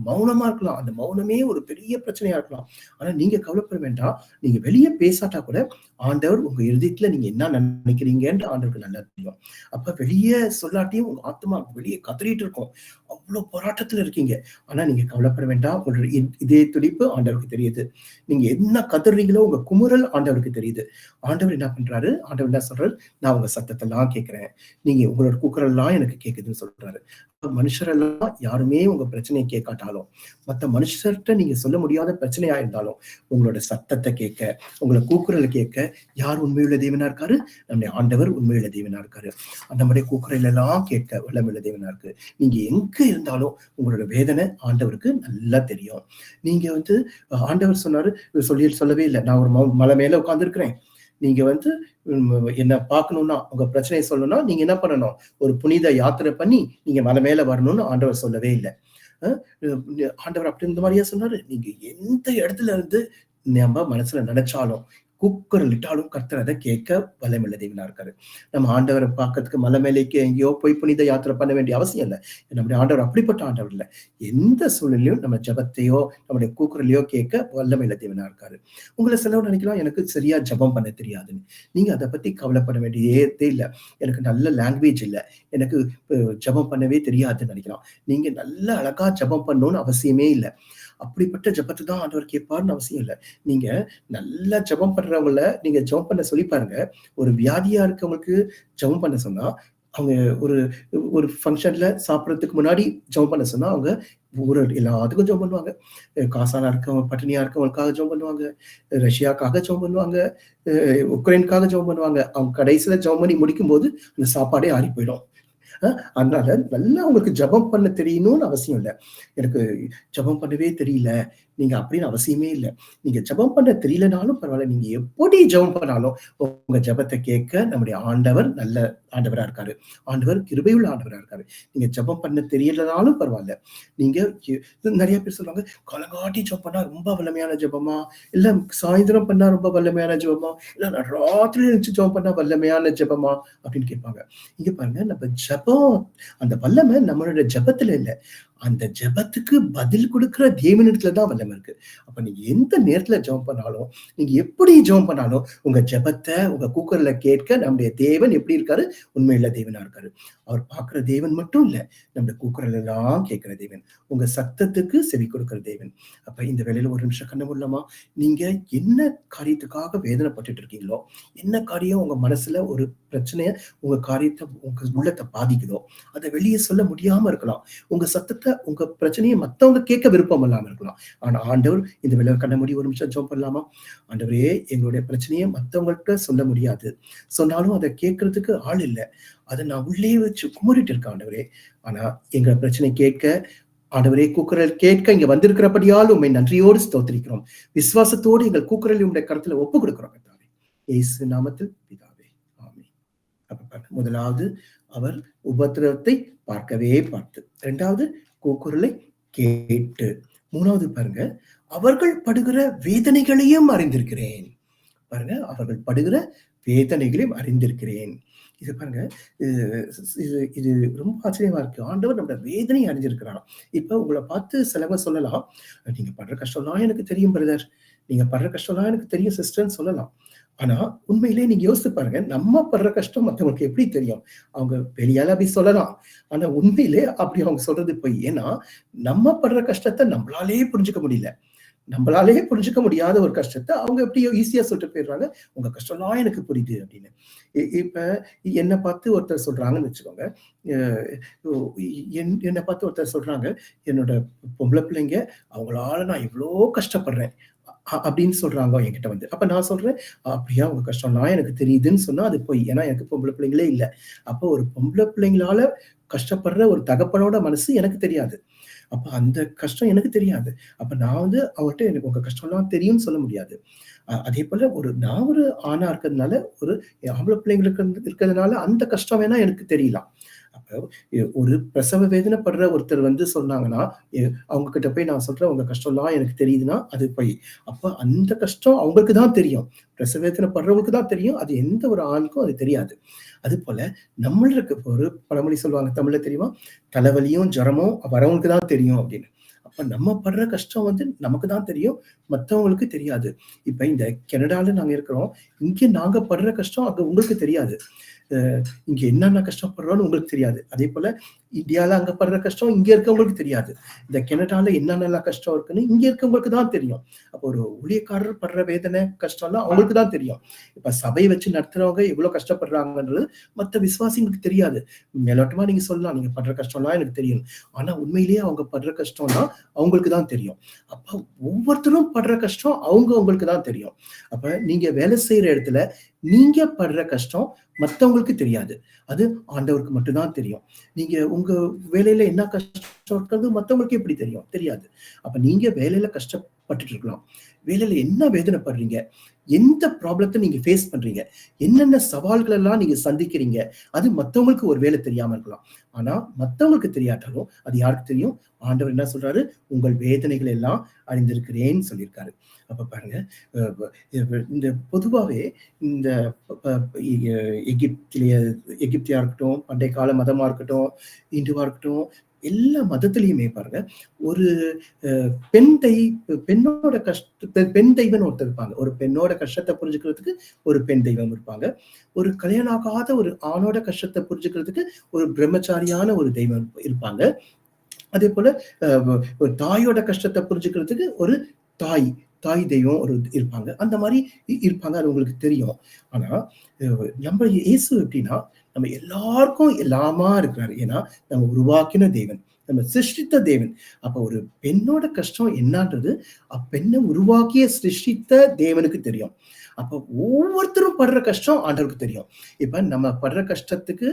மௌனமா இருக்கலாம். அந்த மௌனமே ஒரு பெரிய பிரச்சனையா இருக்கலாம். ஆனா நீங்க கவலைப்பட வேண்டாம். நீங்க வெளிய பேசாட்டா கூட ஆண்டவர் உங்க இருதயத்துல நீங்க என்ன நினைக்கிறீங்கன்னு ஆண்டவருக்கு நல்லா தெரியும். அப்ப வெளிய சொல்லாட்டியும் உங்க ஆத்துமா வெளிய கதறிட்டு இருக்கும். அவ்ளோ போராட்டத்துல இருக்கீங்க. ஆனா நீங்க கவலைப்பட வேண்டாம். உங்களோட இதய துடிப்பு ஆண்டவருக்கு தெரியுது. நீங்க என்ன கதறீங்களோ உங்க குமுறல் ஆண்டவருக்கு தெரியுது. ஆண்டவர் என்ன பண்றாரு? ஆண்டவர் என்ன சொல்றாரு? நான் உங்க சத்தத்தெல்லாம் கேட்கிறேன். நீங்க உங்களோட கூக்குரல்லாம் எனக்கு கேட்குதுன்னு சொல்றாரு. மனுஷரெல்லாம் யாருமே உங்க பிரச்சனைய கேட்காட்டாலும், மத்த மனுஷர்ட்ட நீங்க சொல்ல முடியாத பிரச்சனையா இருந்தாலும், உங்களோட சத்தத்த கேட்க, உங்கள கூக்குரல கேட்க யார் உண்மையுள்ள தேவனா இருக்காரு? நம்முடைய ஆண்டவர் உண்மையுள்ள தேவனா இருக்காரு. நம்முடைய கூக்குரல் எல்லாம் கேட்க வல்லமையுள்ள தேவனா இருக்கு. நீங்க எங்க இருந்தாலும் உங்களோட வேதனை ஆண்டவருக்கு நல்லா தெரியும். நீங்க வந்து ஆண்டவர் சொன்னாரு, சொல்லவே இல்ல. நான் ஒரு மலை மேல உட்கார்ந்திருக்கிறேன். நீங்க வந்து என்ன பார்க்கணும்னா, உங்க பிரச்சனைய சொல்லணும்னா, நீங்க என்ன பண்ணணும்? ஒரு புனித யாத்திரை பண்ணி, நீங்க மலை மேல வரணும்னு ஆண்டவர் சொல்லவே இல்ல. அ ஆண்டவர் அப்படி இந்த மாரியா சொன்னாரு? நீங்க எந்த இடத்துல இருந்து நம்ம மனசுல நெனச்சாலும், கூக்குரலிட்டாலும் கர்த்தர் அத கேட்க வல்லமையுள்ள தேவனா இருக்காரு. நம்ம ஆண்டவர பார்க்கறதுக்கு மலை மேலேக்கு எங்கேயோ போய் புனித யாத்திரை பண்ண வேண்டிய அவசியம் இல்ல. நம்முடைய ஆண்டவர் அப்படிப்பட்ட ஆண்டவர் இல்ல. எந்த சூழ்நிலையிலும் நம்ம ஜெபத்தையோ, நம்முடைய கூக்குரலையோ கேட்க வல்லமையுள்ள தேவனா இருக்காரு. உங்கள சிலர் நினைக்கலாம், எனக்கு சரியா ஜெபம் பண்ண தெரியாதுன்னு. நீங்க அத பத்தி கவலைப்பட வேண்டியதே இல்ல. எனக்கு நல்ல லாங்குவேஜ் இல்ல. எனக்கு ஜெபம் பண்ணவே தெரியாதுன்னு நினைக்கலாம். நீங்க நல்ல அழகா ஜெபம் பண்ணணும்னு அவசியமே இல்ல. அப்படிப்பட்ட ஜெபத்த தான் ஆண்டவர் கேட்பார்ன்னு அவசியம் இல்ல. நீங்க நல்லா ஜெபம் பண்றவங்கள நீங்க ஜெபம் பண்ண சொல்லி பாருங்க. ஒரு வியாதியா இருக்கவங்களுக்கு ஜெபம் பண்ண சொன்னா, அவங்க ஒரு ஒரு ஃபங்ஷன்ல சாப்பிடுறதுக்கு முன்னாடி ஜெபம் பண்ண சொன்னா, அவங்க ஊர எல்லாத்துக்கும் ஜெபம் பண்ணுவாங்க. காசானா இருக்கவங்க, பட்டினியா இருக்கவங்களுக்காக ஜெபம் பண்ணுவாங்க. ரஷ்யாக்காக ஜெபம் பண்ணுவாங்க. அ உக்ரைனுக்காக ஜெபம் பண்ணுவாங்க. அவங்க கடைசியில ஜெபம் பண்ணி முடிக்கும்போது, அந்த சாப்பாடே ஆறி போயிடும். அதனால நல்லா உங்களுக்கு ஜெபம் பண்ண தெரியணும்னு அவசியம் இல்ல. எனக்கு ஜெபம் பண்ணவே தெரியல. நீங்க அப்படின்னு அவசியமே இல்ல. நீங்க ஜெபம் பண்ண தெரியலனாலும் பரவால்ல. நீங்க எப்படி ஜெபம் பண்ணாலும் உங்க ஜெபத்த கேட்க நம்முடைய ஆண்டவர் நல்ல ஆண்டவரா இருக்காரு. ஆண்டவர் கிருபையுள்ள ஆண்டவரா இருக்காரு. நீங்க ஜெபம் பண்ண தெரியலனாலும் பரவால்ல. நீங்க நெறைய பேர் சொல்லுவாங்க, "காலங்காட்டி ஜெபம் பண்ணா ரொம்ப வல்லமையான ஜெபமா? இல்ல சாயந்திரம் பண்ணா ரொம்ப வல்லமையான ஜெபமா? இல்ல நான் ராத்திரி எந்திரிச்சு ஜெபம் பண்ணா வல்லமையான ஜெபமா?" அப்படின்னு கேட்பாங்க. இங்க பாருங்க, நம்ம ஜெபம் அந்த வல்லமை நம்மளோட ஜெபத்துல இல்ல. அந்த ஜெபத்துக்கு பதில் குடுக்கிற தேவனிடத்துல தான் வல்லமை இருக்கு. அப்ப நீங்க எந்த நேரத்துல ஜெபம் பண்ணாலும், நீங்க எப்படி ஜெபம் பண்ணாலும், உங்க ஜெபத்த, உங்க கூக்குரல கேட்க நம்முடைய தேவன் எப்படி இருக்காரு? உண்மையுள்ள தேவனா இருக்காரு. அவர் பார்க்கிற தேவன் மட்டும் இல்ல, நம்முடைய கூக்குரல் எல்லாம் கேட்கிற தேவன். உங்க சத்தத்துக்கு செவி கொடுக்கிற தேவன். அப்ப இந்த வேளையில ஒரு நிமிஷம் கண்ண மூடலாமா? நீங்க என்ன காரியத்துக்காக வேதனைப்பட்டுட்டு இருக்கீங்களோ, என்ன காரியம் உங்க மனசுல ஒரு பிரச்சனைய, உங்க காரியத்த, உங்க உள்ளத்த பாதிக்குதோ, அத வெளிய சொல்ல முடியாம இருக்கலாம். உங்க சத்தத்த, உங்க பிரச்சனைய மத்தவங்க கேட்க விருப்பம் இல்லாம இருக்கலாம். ஆனா ஆண்டவர் இந்த வேளையில கண்ண மூடி ஒரு நிமிஷம் ஜெபம் பண்ணலாமா? ஆண்டவரே, எங்களுடைய பிரச்சனைய மத்தவங்கள்ட்ட சொல்ல முடியாது. சொன்னாலும் அத கேட்கறதுக்கு ஆள் இல்ல. அத நான் உள்ளே வச்சு குமுறிட்டு இருக்கேன் ஆண்டவரே. ஆனா எங்க பிரச்சனை கேட்க ஆண்டவரே, கூக்குரல் கேட்க இங்க வந்திருக்கிறபடியால் உம்மை நன்றியோடு ஸ்தோத்திரிக்கிறோம். விசுவாசத்தோடு எங்கள் கூக்குரலை உம்முடைய கரத்துல ஒப்புக் கொடுக்கிறோம் கர்த்தாவே. இயேசு நாமத்தில் பிதாவே. ஆமென். அப்ப பாருங்க, முதலாவது அவர் உபத்திரவத்தை பார்க்கவே பார்த்து. 2வது கூக்குரலை கேட்டு. 3வது பாருங்க, அவர்கள் படுகிற வேதனைகளையும் அறிந்திருக்கிறேன். பாருங்க, அவர்கள் படுகிற வேதனைகளையும் அறிந்திருக்கிறேன். இது பாருங்க, இது இது இது ரொம்ப ஆச்சரியமா இருக்கு. ஆண்டவர் நம்மோட வேதனைய அறிஞ்சிருக்கிறாராம். இப்ப உங்கள பார்த்து சிலவங்க சொல்லலாம், "நீங்க படுற கஷ்டம்லாம் எனக்கு தெரியும் பிரதர். நீங்க படுற கஷ்டம்லாம் எனக்கு தெரியும் சிஸ்டர்ன்னு" சொல்லலாம். ஆனா, உண்மையிலேயே நீங்க யோசிச்சு பாருங்க, நம்ம படுற கஷ்டம் மத்தவங்களுக்கு எப்படி தெரியும்? அவங்க வெளியால அப்படி சொல்லலாம். ஆனா உண்மையிலே அப்படி அவங்க சொல்றது பொய். ஏன்னா, நம்ம படுற கஷ்டத்த நம்மளாலயே புரிஞ்சுக்க முடியல. நம்மளாலயே புரிஞ்சுக்க முடியாத ஒரு கஷ்டத்த அவங்க எப்படி ஈஸியா சொல்லிட்டு போயிடுறாங்க. "உங்க கஷ்டம்லாம் எனக்கு புரியுது" அப்படின்னு. இப்ப என்ன பார்த்து ஒருத்தர் சொல்றாங்கன்னு வச்சுக்கோங்க. அ ஒ என்ன பார்த்து ஒருத்தர் சொல்றாங்க, "என்னோட பொம்பள பிள்ளைங்க, அவங்களால நான் இவ்ளோ கஷ்டப்படுறேன்." அப்படின்னு சொல்றாங்க என்கிட்ட வந்து. அப்ப நான் சொல்றேன், "அப்படியா உங்க கஷ்டம்லாம் எனக்கு தெரியுதுன்னு" சொன்னா அது பொய். ஏன்னா எனக்கு பொம்பள பிள்ளைங்களே இல்ல. அப்போ ஒரு பொம்பள பிள்ளைங்களால கஷ்டப்படுற ஒரு தகப்பனோட மனசு எனக்கு தெரியாது. அப்ப அந்த கஷ்டம் எனக்கு தெரியாது. அப்ப நான் வந்து அவர்ட்ட எனக்கு உங்க கஷ்டம்லாம் தெரியும்னு சொல்ல முடியாது. அதேபோல நான் ஒரு ஆணா இருக்கிறதுனால, ஒரு ஆம்பள பிள்ளைங்களுக்கு இருக்கிறதுனால அந்த கஷ்டம் வேணா எனக்கு தெரியலாம். அப்ப ஒரு பிரசவ வேதனை படுற ஒருத்தர் வந்து சொன்னாங்கன்னா, எ அவங்க கிட்ட போய் நான் சொல்றேன், "உங்க கஷ்டம்லாம் எனக்கு தெரியுதுன்னா" அது பொய். அப்ப அந்த கஷ்டம் அவங்களுக்கு தான் தெரியும். பிரசவ வேதனை படுறவங்களுக்கு தான் தெரியும். அது எந்த ஒரு ஆணுக்கும் அது தெரியாது. அதுபோல நம்மளுக்கு இப்ப ஒரு பழமொழி சொல்லுவாங்க தமிழ்ல தெரியுமா? "தலைவலியும், ஜுரமும் வரவங்களுக்கு தான் தெரியும்" அப்படின்னு. அப்ப நம்ம படுற கஷ்டம் வந்து நமக்கு தான் தெரியும். மத்தவங்களுக்கு தெரியாது. இப்ப இந்த கனடால நாங்க இருக்கிறோம். இங்க நாங்க படுற கஷ்டம் அங்க உங்களுக்கு தெரியாது. அ இங்க என்னென்ன கஷ்டப்படுறோம்னு உங்களுக்கு தெரியாது. அதேபோல இந்தியால அங்க படுற கஷ்டம் இங்க இருக்கவங்களுக்கு தெரியாது. இந்த கனடால என்னென்னலாம் கஷ்டம் இருக்குன்னு இங்க இருக்கவங்களுக்கு தான் தெரியும். அப்போ ஒரு ஊழியக்காரர் படுற வேதனை, கஷ்டம்லாம் அவங்களுக்கு தான் தெரியும். இப்ப சபை வச்சு நடத்துறவங்க எவ்வளவு கஷ்டப்படுறாங்கன்றது மத்த விசுவாசிங்களுக்கு தெரியாது. மேலோட்டமா நீங்க சொல்லலாம், "நீங்க படுற கஷ்டம்லாம் எனக்கு தெரியும்." ஆனா உண்மையிலேயே அவங்க படுற கஷ்டம்லாம் அவங்களுக்கு தான் தெரியும். அப்ப ஒவ்வொருத்தரும் படுற கஷ்டம் அவங்களுக்கு தான் தெரியும். அப்ப நீங்க வேலை செய்யற இடத்துல நீங்க படுற கஷ்டம் மத்தவங்களுக்கு தெரியாது. அது ஆண்டவருக்கு மட்டும் தான் தெரியும். நீங்க உங்க வேலையில என்ன கஷ்டம் இருக்கிறது மத்தவங்களுக்கு எப்படி தெரியும்? தெரியாது. அப்ப நீங்க வேலையில பட்டுட்டு இருக்கலாம். வேலையில என்ன வேதனைப்படுறீங்க, எந்த ப்ராப்ளத்தை நீங்க ஃபேஸ் பண்றீங்க, என்னென்ன சவால்கள் எல்லாம் நீங்க சந்திக்கிறீங்க, அது மத்தவங்களுக்கு ஒரு வேளை தெரியாம இருக்கலாம். ஆனா மத்தவங்களுக்கு தெரியாட்டாலும் அது யாருக்கு தெரியும்? ஆண்டவர் என்ன சொல்றாரு? உங்கள் வேதனைகள் எல்லாம் அறிந்திருக்கிறேன்னு சொல்லியிருக்காரு. அப்ப பாருங்க, இந்த பொதுவாவே இந்த எகிப்திலேய எகிப்தியா இருக்கட்டும், பண்டைய கால மதமா இருக்கட்டும், இந்துவா இருக்கட்டும், எல்லா மதத்திலயுமே பாருங்க, ஒரு பெண் பெண்ணோட பெண் தெய்வம்னு ஒருத்தர் இருப்பாங்க. ஒரு பெண்ணோட கஷ்டத்தை புரிஞ்சுக்கிறதுக்கு ஒரு பெண் தெய்வம் இருப்பாங்க. ஒரு கல்யாணம் ஆகாத ஒரு ஆணோட கஷ்டத்தை புரிஞ்சுக்கிறதுக்கு ஒரு பிரம்மச்சாரியான ஒரு தெய்வம் இருப்பாங்க. அதே போல ஒரு தாயோட கஷ்டத்தை புரிஞ்சுக்கிறதுக்கு ஒரு தாய் தாய் தெய்வம் ஒரு இருப்பாங்க. அந்த மாதிரி இருப்பாங்க. அது உங்களுக்கு தெரியும். ஆனா நம்ம இயேசு எப்படின்னா, நம்ம எல்லாருக்கும் எல்லாமா இருக்கிறாரு. ஏன்னா நம்ம உருவாக்கின தேவன், நம்ம சிருஷ்டித்த தேவன். அப்ப ஒரு பெண்ணோட கஷ்டம் என்னன்றது அப்பெண்ணை உருவாக்கிய சிருஷ்டித்த தேவனுக்கு தெரியும். அப்ப ஒவ்வொருத்தரும் படுற கஷ்டம் ஆண்டவருக்கு தெரியும். இப்ப நம்ம படுற கஷ்டத்துக்கு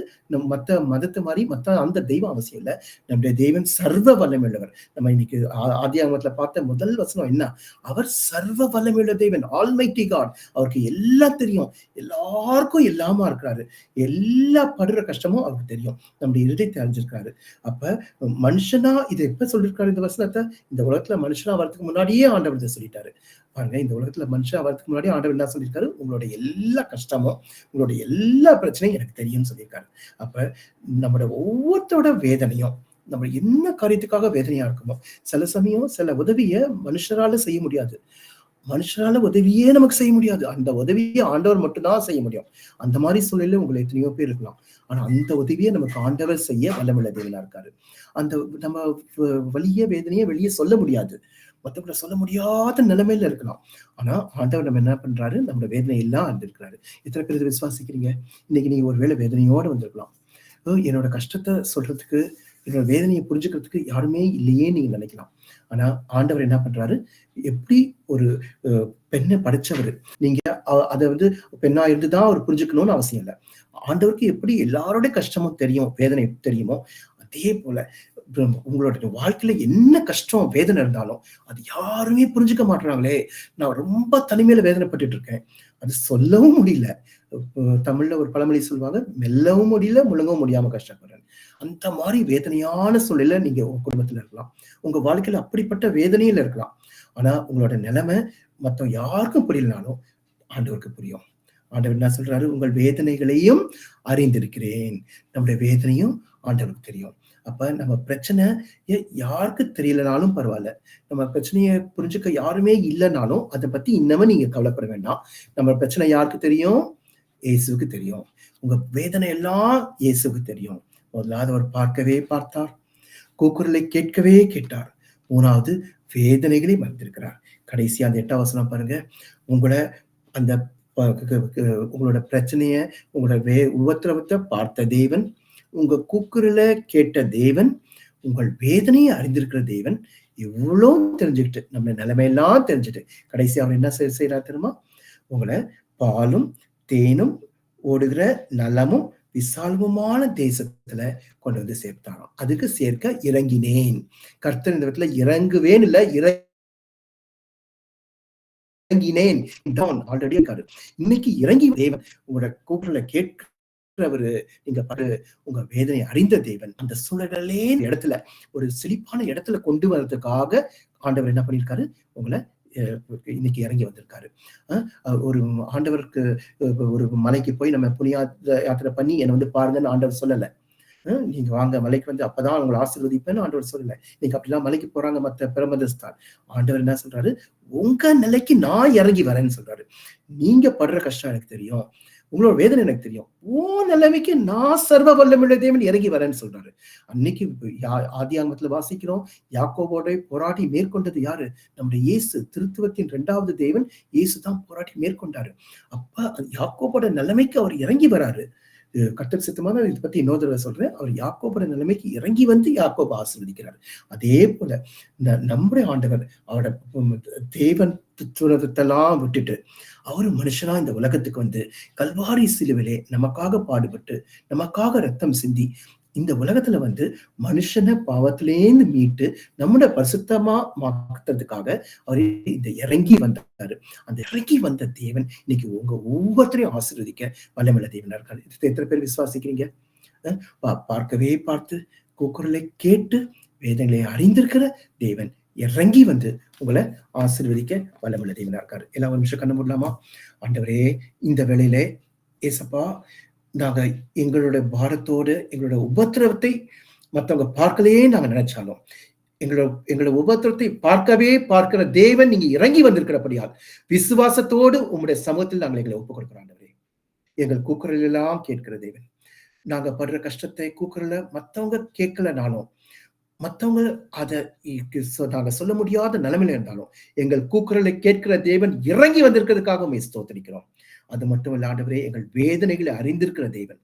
மத்த மதத்து மாதிரி மத்த அந்த தெய்வம் அவசியம் இல்லை. நம்முடைய தேவன் சர்வ வல்லமையுள்ளவர். நம்ம இன்னைக்கு ஆதியாகமத்துல பார்த்த முதல் வசனம் என்ன? அவர் சர்வ வல்லமையுள்ள தேவன், ஆல்மைட்டி காட். அவருக்கு எல்லாம் தெரியும், எல்லாருக்கும் எல்லாமா இருக்கிறாரு. எல்லா படுற கஷ்டமும் அவருக்கு தெரியும். நம்முடைய இருதயத்தை அறிஞ்சிருக்காரு. அப்ப மனுஷனா இதை எப்ப சொல்லியிருக்காரு இந்த வசனத்தை? இந்த உலகத்துல மனுஷனா வரதுக்கு முன்னாடியே ஆண்டவர் இதை சொல்லிட்டாரு. பாருங்க, இந்த உலகத்துல மனுஷன் வரதுக்கு முன்னாடி ஆண்டவர் என்ன சொல்லியிருக்காரு? உங்களுடைய எல்லா கஷ்டமும், உங்களுடைய எல்லா பிரச்சனையும் எனக்கு தெரியும்னு சொல்லியிருக்காரு. அப்ப நம்மளோட ஒவ்வொருத்தோட வேதனையும், நம்ம என்ன காரியத்துக்காக வேதனையா இருக்குமோ, சில சமயம் சில உதவியை மனுஷரால செய்ய முடியாது. மனுஷரால உதவியே நமக்கு செய்ய முடியாது. அந்த உதவியை ஆண்டவர் மட்டும்தான் செய்ய முடியும். அந்த மாதிரி சூழலில் உங்களை எத்தனையோ பேர் இருக்கலாம். ஆனா அந்த உதவியை நமக்கு ஆண்டவர் செய்ய வல்லமுள்ள தேவனா இருக்காரு. அந்த நம்ம வலிய வேதனையை வெளியே சொல்ல முடியாது, மற்றவங்களை சொல்ல முடியாத நிலைமையில இருக்கலாம். ஆனா ஆண்டவர் நம்ம என்ன பண்றாரு? நம்மளோட வேதனை எல்லாம் அறிந்திருக்கிறாரு. எத்தனை பேர் இதை விசுவாசிக்கிறீங்க? இன்னைக்கு நீங்க ஒருவேளை வேதனையோட வந்திருக்கலாம். என்னோட கஷ்டத்தை சொல்றதுக்கு, என்னோட வேதனையை புரிஞ்சுக்கிறதுக்கு யாருமே இல்லையே நீங்க நினைக்கலாம். ஆனா ஆண்டவர் என்ன பண்றாரு? எப்படி ஒரு பெண்ணை படைச்சவர், நீங்க அதை வந்து பெண்ணா இருந்துதான் அவர் புரிஞ்சுக்கணும்னு அவசியம் இல்லை. ஆண்டவருக்கு எப்படி எல்லாரோட கஷ்டமும் தெரியும், வேதனை தெரியுமோ, அதே போல உங்களோட வாழ்க்கையில என்ன கஷ்டம் வேதனை இருந்தாலும் அது யாருமே புரிஞ்சுக்க மாட்டாங்களே, நான் ரொம்ப தனிமையில வேதனைப்பட்டு இருக்கேன், அது சொல்லவும் முடியல. தமிழ்ல ஒரு பழமொழி சொல்லுவாங்க, மெல்லவும் முடியல முழுங்கவும் முடியாம கஷ்டப்படுறேன். அந்த மாதிரி வேதனையான சூழல நீங்க உங்க குடும்பத்துல இருக்கலாம், உங்க வாழ்க்கையில அப்படிப்பட்ட வேதனையில இருக்கலாம். ஆனா உங்களோட நிலைமை மத்தவங்க யாருக்கும் புரியலனாலும் ஆண்டவருக்கு புரியும். ஆண்டவர் என்ன சொல்றாரு? உங்கள் வேதனைகளையும் அறிந்திருக்கிறேன். நம்முடைய வேதனையும் ஆண்டவருக்கு தெரியும். அப்ப நம்ம பிரச்சனை யாருக்கு தெரியலனாலும் பரவாயில்ல, நம்ம பிரச்சனையை புரிஞ்சுக்க யாருமே இல்லைனாலும் அதை பத்தி இன்னமும் நீங்க கவலைப்பட வேண்டாம். நம்ம பிரச்சனை யாருக்கு தெரியும்? இயேசுவுக்கு தெரியும். உங்க வேதனை எல்லாம் இயேசுவுக்கு தெரியும். முதலாவது அவர் பார்க்கவே பார்த்தார், கூக்குரலை கேட்கவே கேட்டார், மூணாவது வேதனைகளை மறைந்திருக்கிறார். கடைசியா அந்த 8ஆம் வசனம் பாருங்க. உங்களை அந்த உங்களோட பிரச்சனைய, உங்களோட உபத்திரவத்தை பார்த்த தேவன், உங்க கூக்குரல கேட்ட தேவன், உங்கள் வேதனையை அறிந்திருக்கிற தேவன், இவ்வளவு தெரிஞ்சுக்கிட்டு, நம்ம நிலைமையெல்லாம் தெரிஞ்சுட்டு, கடைசி அவர் என்ன செய்யறாரு தெரியுமா? உங்களை பாலும் தேனும் ஓடுகிற நலமும் விசாலமுமான தேசத்துல கொண்டு வந்து சேர்த்தாராம். அதுக்கு சேர்க்க இறங்கினேன். கர்த்தர் இந்த இடத்துல இறங்குவேன் இல்ல, இறங்கினேன் ஆல்ரெடி இருக்காரு. இன்னைக்கு இறங்கி தேவன் உங்களோட கூக்குரல கேட்கிறவரு, நீங்க உங்க வேதனை அறிந்த தேவன். அந்த சூழலே இடத்துல ஒரு செழிப்பான இடத்துல கொண்டு வர்றதுக்காக ஆண்டவர் என்ன பண்ணிருக்காரு? உங்களை இன்னைக்கு இறங்கி வந்திருக்காரு. ஒரு ஆண்டவருக்கு ஒரு மலைக்கு போய் நம்ம புனித யாத்திரை பண்ணி என்னை வந்து பாருங்கன்னு ஆண்டவர் சொல்லல. நீங்க வாங்க மலைக்கு வந்து அப்பதான் உங்களை ஆசீர்வதிப்பேன்னு ஆண்டவர் சொல்லல. நீங்க அப்படிலாம் மலைக்கு போறாங்க மத்த பிரமதஸ்தான். ஆண்டவர் என்ன சொல்றாரு? உங்க நிலைக்கு நான் இறங்கி வரேன்னு சொல்றாரு. நீங்க படுற கஷ்டம் எனக்கு தெரியும், உங்களோட வேதனை எனக்கு தெரியும், உன் நிலைமைக்கு நான் சர்வ வல்லமையுள்ள தேவன் இறங்கி வரேன்னு சொல்றாரு. அன்னைக்கு ஆதியாகமத்துல வாசிக்கிறோம், யாக்கோபோட போராடி மேற்கொண்டது யாரு? நம்முடைய இயேசு. திருத்துவத்தின் 2வது தேவன் இயேசு தான் போராடி மேற்கொண்டாரு. அப்ப யாக்கோபோட நிலைமைக்கு அவர் இறங்கி வராரு. கர்த்தருக்கு சித்தமான இதை பத்தி இன்னொரு தடவை சொல்றேன். அவர் யாக்கோபோட நிலைமைக்கு இறங்கி வந்து யாக்கோபை ஆசீர்வதிக்கிறார். அதே போல நம்முடைய ஆண்டவர் அவரோட தேவன் துறவத்தெல்லாம் விட்டுட்டு அவரு மனுஷனா இந்த உலகத்துக்கு வந்து கல்வாரி சிலுவிலே நமக்காக பாடுபட்டு நமக்காக ரத்தம் சிந்தி இந்த உலகத்துல மனுஷனை பாவத்திலேந்து மீட்டு நம்முடைய பரிசுத்தமா மாத்துறதுக்காக அவர் இந்த இறங்கி வந்தாரு. அந்த இறங்கி வந்த தேவன் இன்னைக்கு உங்க ஒவ்வொருத்தரையும் ஆசீர்வதிக்க வல்லமையுள்ள தேவனா இருக்காரு. எத்தனை பேர் விசுவாசிக்கிறீங்க? பார்க்கவே பார்த்து கூக்குரலை கேட்டு வேதங்களை அறிந்திருக்கிற தேவன் இறங்கி உங்களை ஆசீர்வதிக்க வல்லமையுள்ள தேவனா இருக்காரு. எல்லாம் ஒரு நிமிஷம் கண்ண முடியலாமா? ஆண்டவரே, இந்த வேளையிலே ஏசப்பா, நாங்க எங்களுடைய பாரத்தோடு எங்களுடைய உபத்திரவத்தை மற்றவங்க பார்க்கலையே நாங்க நினைச்சாலும் எங்களோட உபத்திரத்தை பார்க்கிற தேவன் நீங்க இறங்கி வந்திருக்கிறபடியால் விசுவாசத்தோடு உங்களுடைய சமூகத்தில் நாங்கள் எங்களை ஒப்புக் கொடுக்கிறோம். ஆண்டவரே, எங்கள் கூக்குரல் எல்லாம் கேட்கிற தேவன், நாங்க படுற கஷ்டத்தை கூக்குரல மத்தவங்க கேட்கலனாலும், மத்தவங்க அதை நாங்க சொல்ல முடியாத நிலைமையில இருந்தாலும் எங்கள் கூக்குரலை கேட்கிற தேவன் இறங்கி வந்திருக்கிறதுக்காக ஸ்தோத்திரிக்கிறோம். அது மட்டும் இல்ல ஆண்டவரே, எங்கள் வேதனைகளை அறிந்திருக்கிற தேவன்,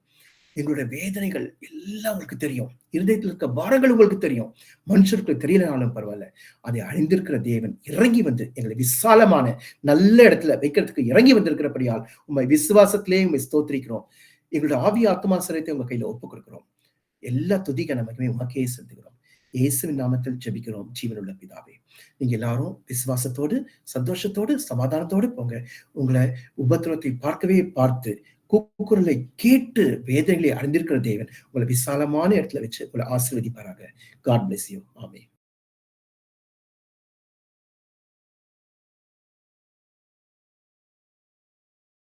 எங்களுடைய வேதனைகள் எல்லாம் உங்களுக்கு தெரியும், இருதயத்தில் இருக்க பாரங்கள் உங்களுக்கு தெரியும், மனுஷருக்கு தெரியலனாலும் பரவாயில்ல, அதை அறிந்திருக்கிற தேவன் இறங்கி எங்களை விசாலமான நல்ல இடத்துல வைக்கிறதுக்கு இறங்கி வந்திருக்கிறபடியால் உண்மை விசுவாசத்திலேயே உண்மை ஸ்தோத்திரிக்கிறோம். எங்களுடைய ஆவி ஆத்மா சரீரத்தை உங்க கையில ஒப்புக் கொடுக்கிறோம். எல்லா துதிக்க நமக்குமே உமக்கே செலுத்துகிறோம். இயேசுவின் நாமத்தில் ஜெபிக்கிறோம் ஜீவனுள்ள பிதாவே. நீங்க எல்லாரும் விசுவாசத்தோடு, சந்தோஷத்தோடு, சமாதானத்தோடு போங்க. உங்களை உபத்திரத்தை பார்க்கவே பார்த்து கூக்குரலை கேட்டு வேதனைகளை அறிந்திருக்கிற தேவன் உங்களை விசாலமான இடத்துல வச்சு உங்களை ஆசீர்வதிப்பாராக. God bless you. ஆமென்.